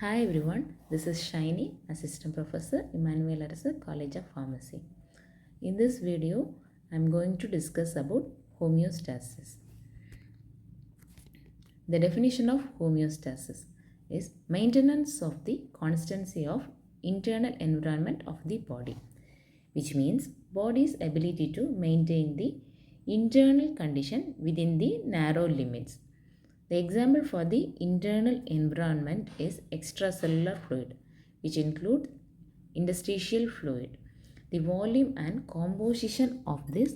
Hi everyone, this is Shiny, Assistant Professor, Emmanuel Arasa, College of Pharmacy. In this video, I am going to discuss about homeostasis. The definition of homeostasis is maintenance of the constancy of internal environment of the body, which means body's ability to maintain the internal condition within the narrow limits. The example for the internal environment is extracellular fluid, which include interstitial fluid. The volume and composition of this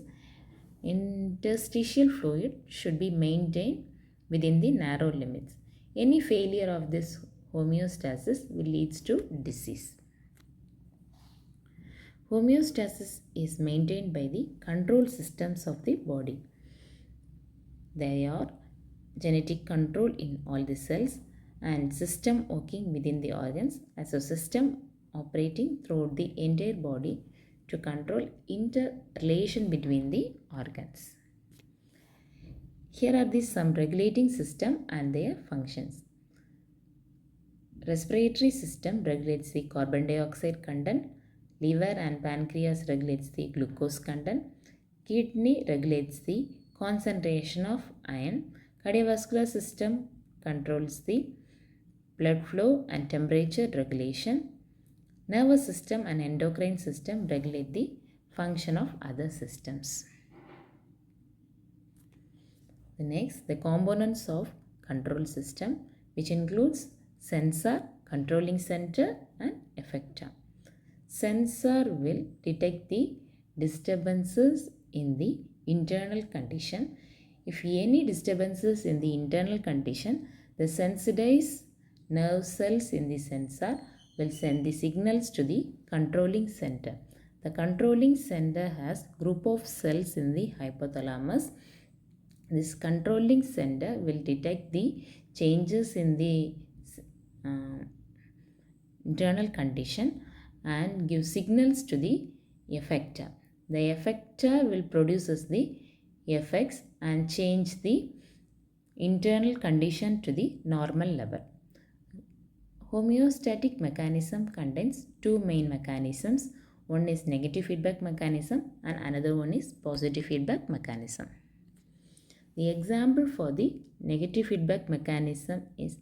interstitial fluid should be maintained within the narrow limits. Any failure of this homeostasis will lead to disease. Homeostasis is maintained by the control systems of the body. They are genetic control in all the cells and system working within the organs as a system operating throughout the entire body to control interrelation between the organs. Here are the some regulating system and their functions. Respiratory system regulates the carbon dioxide content. Liver and pancreas regulates the glucose content. Kidney regulates the concentration of iron. Cardiovascular system controls the blood flow and temperature regulation. Nervous system and endocrine system regulate the function of other systems. The next, the components of control system, which includes sensor, controlling center and effector. Sensor will detect the disturbances in the internal condition. If any disturbances in the internal condition, the sensitized nerve cells in the sensor will send the signals to the controlling center. The controlling center has group of cells in the hypothalamus. This controlling center will detect the changes in the internal condition and give signals to the effector. The effector will produces the effects and change the internal condition to the normal level. Homeostatic mechanism contains two main mechanisms. One is negative feedback mechanism and another one is positive feedback mechanism. The example for the negative feedback mechanism is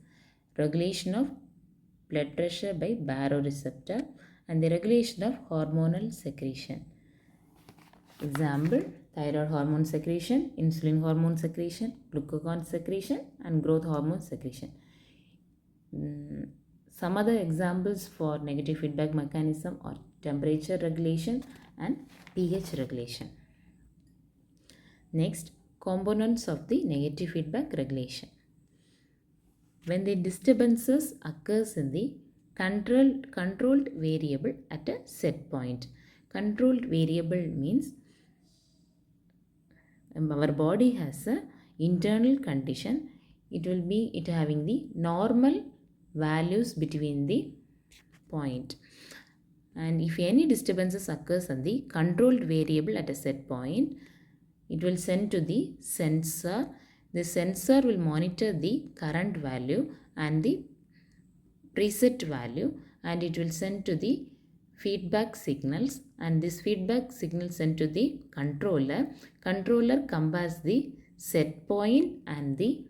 regulation of blood pressure by baroreceptor and the regulation of hormonal secretion. Example, thyroid hormone secretion, insulin hormone secretion, glucagon secretion and growth hormone secretion. Some other examples for negative feedback mechanism are temperature regulation and pH regulation. Next, components of the negative feedback regulation. When the disturbances occurs in the controlled variable at a set point. Controlled variable means our body has a internal condition. It will be having the normal values between the point. And if any disturbances occurs on the controlled variable at a set point, it will send to the sensor. The sensor will monitor the current value and the preset value and it will send to the feedback signals and this feedback signal sent to the controller. Controller compares the set point and the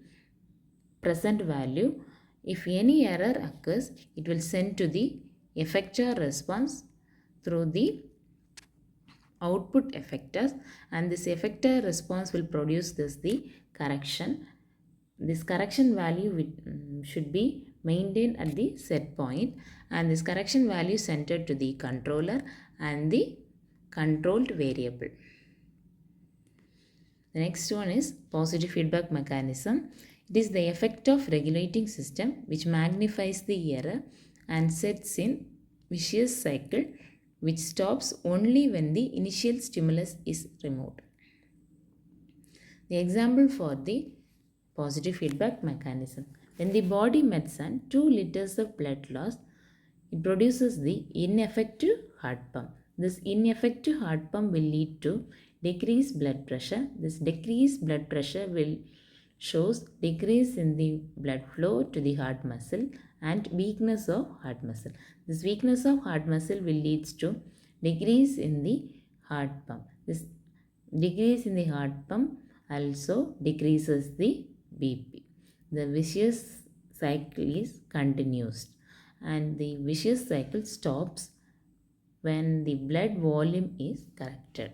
present value. If any error occurs, it will send to the effector response through the output effectors and this effector response will produce the correction. This correction value should be maintained at the set point and this correction value centered to the controller and the controlled variable. The next one is positive feedback mechanism. It is the effect of regulating system which magnifies the error and sets in vicious cycle which stops only when the initial stimulus is removed. The example for the positive feedback mechanism. When the body mets on 2 liters of blood loss, it produces the ineffective heart pump. This ineffective heart pump will lead to decreased blood pressure. This decreased blood pressure will shows decrease in the blood flow to the heart muscle and weakness of heart muscle. This weakness of heart muscle will leads to decrease in the heart pump. This decrease in the heart pump also decreases the BP. The vicious cycle is continuous, and the vicious cycle stops when the blood volume is corrected.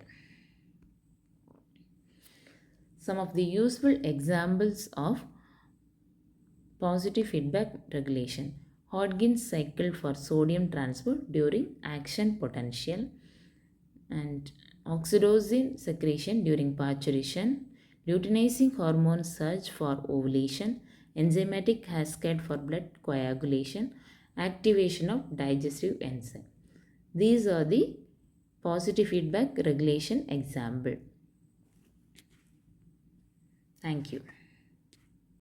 Some of the useful examples of positive feedback regulation: Hodgkin's cycle for sodium transport during action potential, and oxytocin secretion during parturition, luteinizing hormone surge for ovulation, enzymatic cascade for blood coagulation, activation of digestive enzyme. These are the positive feedback regulation example. Thank you.